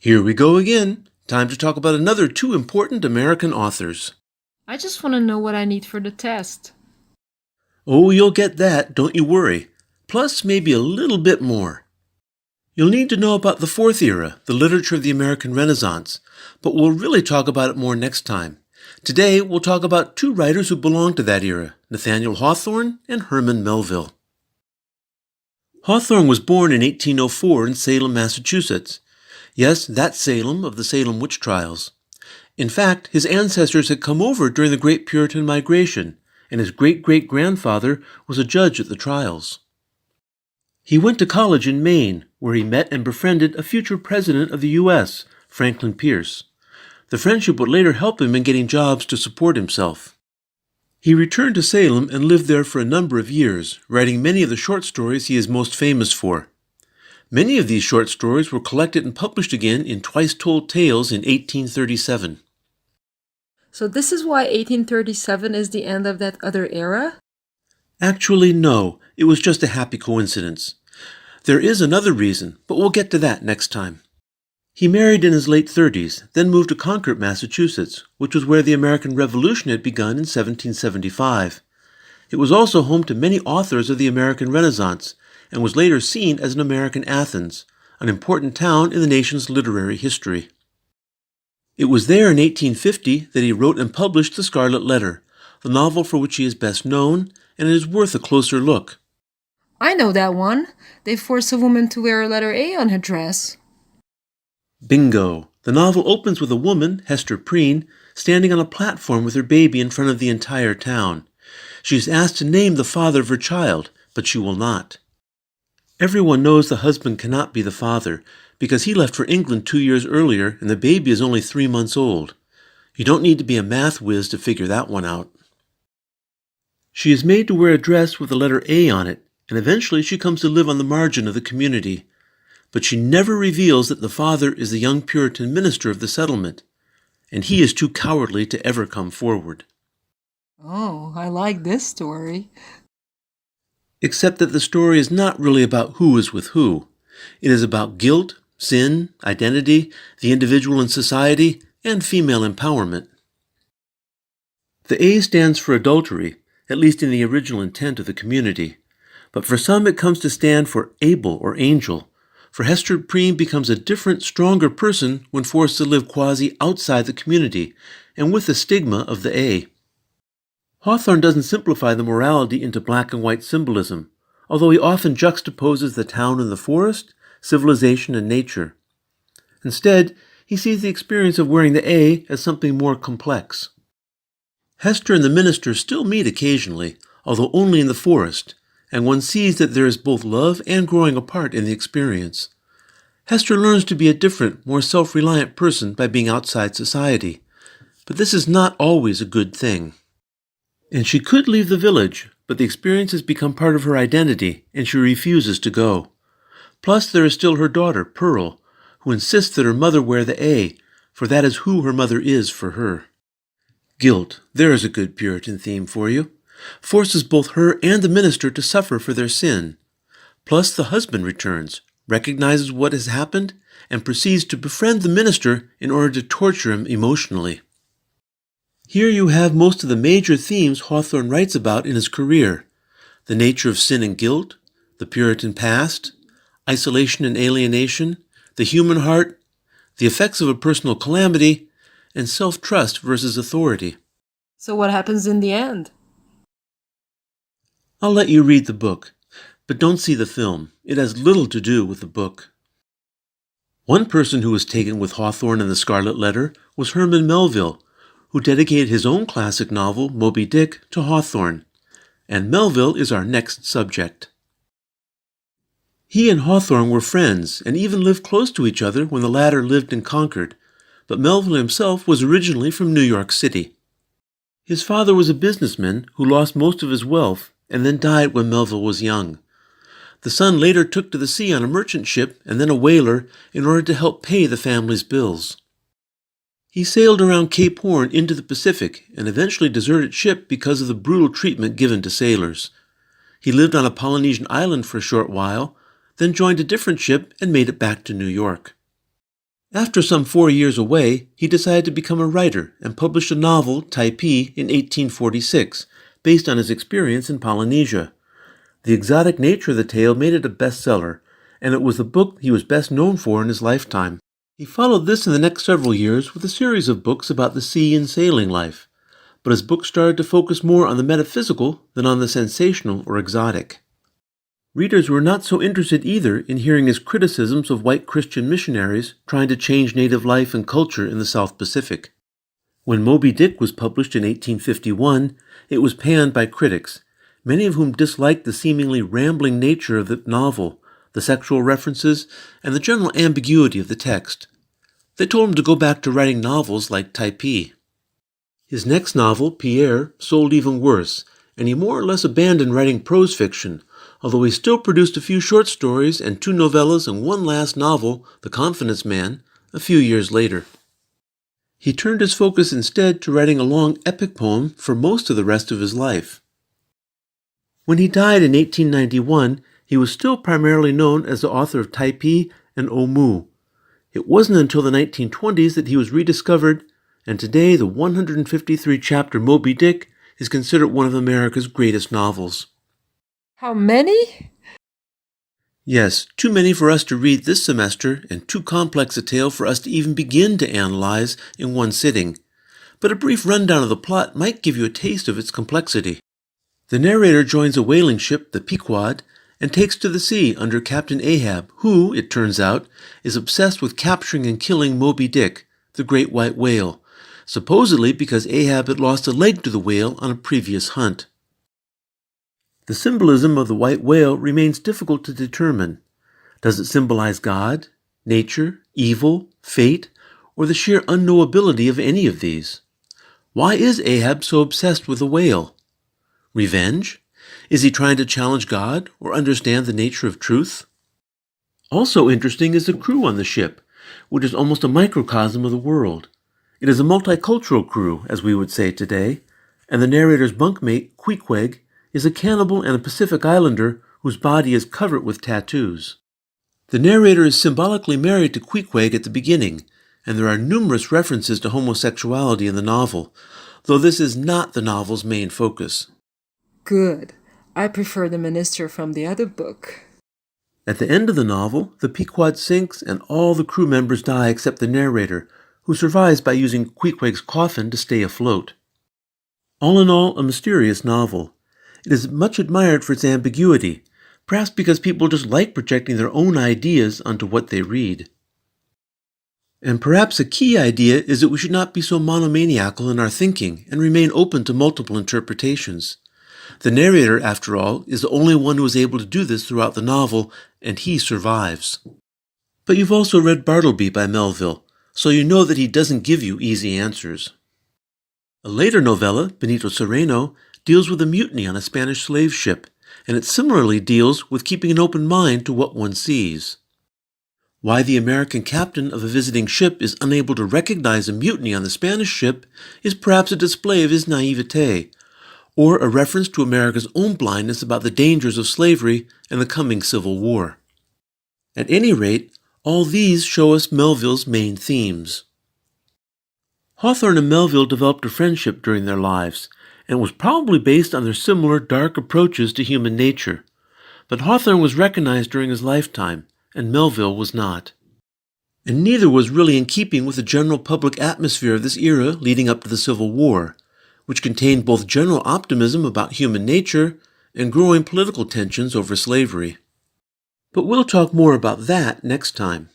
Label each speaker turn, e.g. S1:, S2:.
S1: Here we go again. Time to talk about another two important American authors.
S2: I just want to know what I need for the test.
S1: Oh, you'll get that, don't you worry. Plus, maybe a little bit more. You'll need to know about the fourth era, the literature of the American Renaissance, but we'll really talk about it more next time. Today, we'll talk about two writers who belonged to that era, Nathaniel Hawthorne and Herman Melville. Hawthorne was born in 1804 in Salem, Massachusetts. Yes, that Salem of the Salem witch trials. In fact, his ancestors had come over during the Great Puritan Migration, and his great-great-grandfather was a judge at the trials. He went to college in Maine, where he met and befriended a future president of the U.S., Franklin Pierce. The friendship would later help him in getting jobs to support himself. He returned to Salem and lived there for a number of years, writing many of the short stories he is most famous for. Many of these short stories were collected and published again in Twice Told Tales in 1837.
S2: So this is why 1837 is the end of that other era?
S1: Actually, no. It was just a happy coincidence. There is another reason, but we'll get to that next time. He married in his late 30s, then moved to Concord, Massachusetts, which was where the American Revolution had begun in 1775. It was also home to many authors of the American Renaissance, and was later seen as an American Athens, an important town in the nation's literary history. It was there in 1850 that he wrote and published The Scarlet Letter, the novel for which he is best known, and it is worth a closer look.
S2: I know that one. They force a woman to wear a letter A on her dress.
S1: Bingo! The novel opens with a woman, Hester Prynne, standing on a platform with her baby in front of the entire town. She is asked to name the father of her child, but she will not. Everyone knows the husband cannot be the father, because he left for England 2 years earlier and the baby is only 3 months old. You don't need to be a math whiz to figure that one out. She is made to wear a dress with the letter A on it, and eventually she comes to live on the margin of the community. But she never reveals that the father is the young Puritan minister of the settlement, and he is too cowardly to ever come forward.
S2: Oh, I like this story.
S1: Except that the story is not really about who is with who. It is about guilt, sin, identity, the individual in society, and female empowerment. The A stands for adultery, at least in the original intent of the community. But for some it comes to stand for Abel or angel, for Hester Prynne becomes a different, stronger person when forced to live quasi-outside the community, and with the stigma of the A. Hawthorne doesn't simplify the morality into black and white symbolism, although he often juxtaposes the town and the forest, civilization and nature. Instead, he sees the experience of wearing the A as something more complex. Hester and the minister still meet occasionally, although only in the forest, and one sees that there is both love and growing apart in the experience. Hester learns to be a different, more self-reliant person by being outside society, but this is not always a good thing. And she could leave the village, but the experience has become part of her identity, and she refuses to go. Plus, there is still her daughter, Pearl, who insists that her mother wear the A, for that is who her mother is for her. Guilt, there is a good Puritan theme for you, forces both her and the minister to suffer for their sin. Plus, the husband returns, recognizes what has happened, and proceeds to befriend the minister in order to torture him emotionally. Here you have most of the major themes Hawthorne writes about in his career: the nature of sin and guilt, the Puritan past, isolation and alienation, the human heart, the effects of a personal calamity, and self-trust versus authority.
S2: So what happens in the end?
S1: I'll let you read the book, but don't see the film. It has little to do with the book. One person who was taken with Hawthorne and the Scarlet Letter was Herman Melville, who dedicated his own classic novel, Moby Dick, to Hawthorne, and Melville is our next subject. He and Hawthorne were friends and even lived close to each other when the latter lived in Concord, but Melville himself was originally from New York City. His father was a businessman who lost most of his wealth and then died when Melville was young. The son later took to the sea on a merchant ship and then a whaler in order to help pay the family's bills. He sailed around Cape Horn into the Pacific and eventually deserted ship because of the brutal treatment given to sailors. He lived on a Polynesian island for a short while, then joined a different ship and made it back to New York. After some 4 years away, he decided to become a writer and published a novel, Taipei, in 1846, based on his experience in Polynesia. The exotic nature of the tale made it a bestseller, and it was the book he was best known for in his lifetime. He followed this in the next several years with a series of books about the sea and sailing life, but his books started to focus more on the metaphysical than on the sensational or exotic. Readers were not so interested either in hearing his criticisms of white Christian missionaries trying to change native life and culture in the South Pacific. When Moby Dick was published in 1851, it was panned by critics, many of whom disliked the seemingly rambling nature of the novel, the sexual references, and the general ambiguity of the text. They told him to go back to writing novels like Taipei. His next novel, Pierre, sold even worse, and he more or less abandoned writing prose fiction, although he still produced a few short stories and 2 novellas and one last novel, The Confidence Man, a few years later. He turned his focus instead to writing a long epic poem for most of the rest of his life. When he died in 1891, he was still primarily known as the author of Taipei and Omu. It wasn't until the 1920s that he was rediscovered, and today the 153-chapter Moby Dick is considered one of America's greatest novels.
S2: How many?
S1: Yes, too many for us to read this semester, and too complex a tale for us to even begin to analyze in one sitting. But a brief rundown of the plot might give you a taste of its complexity. The narrator joins a whaling ship, the Pequod, and takes to the sea under Captain Ahab, who, it turns out, is obsessed with capturing and killing Moby Dick, the great white whale, supposedly because Ahab had lost a leg to the whale on a previous hunt. The symbolism of the white whale remains difficult to determine. Does it symbolize God, nature, evil, fate, or the sheer unknowability of any of these? Why is Ahab so obsessed with the whale? Revenge? Is he trying to challenge God or understand the nature of truth? Also interesting is the crew on the ship, which is almost a microcosm of the world. It is a multicultural crew, as we would say today, and the narrator's bunkmate, Queequeg, is a cannibal and a Pacific Islander whose body is covered with tattoos. The narrator is symbolically married to Queequeg at the beginning, and there are numerous references to homosexuality in the novel, though this is not the novel's main focus.
S2: Good. I prefer the minister from the other book.
S1: At the end of the novel, the Pequod sinks and all the crew members die except the narrator, who survives by using Queequeg's coffin to stay afloat. All in all, a mysterious novel. It is much admired for its ambiguity, perhaps because people just like projecting their own ideas onto what they read. And perhaps a key idea is that we should not be so monomaniacal in our thinking and remain open to multiple interpretations. The narrator, after all, is the only one who is able to do this throughout the novel, and he survives. But you've also read Bartleby by Melville, so you know that he doesn't give you easy answers. A later novella, Benito Sereno, deals with a mutiny on a Spanish slave ship, and it similarly deals with keeping an open mind to what one sees. Why the American captain of a visiting ship is unable to recognize a mutiny on the Spanish ship is perhaps a display of his naivete, or a reference to America's own blindness about the dangers of slavery and the coming Civil War. At any rate, all these show us Melville's main themes. Hawthorne and Melville developed a friendship during their lives, and it was probably based on their similar dark approaches to human nature. But Hawthorne was recognized during his lifetime, and Melville was not. And neither was really in keeping with the general public atmosphere of this era leading up to the Civil War, which contained both general optimism about human nature and growing political tensions over slavery. But we'll talk more about that next time.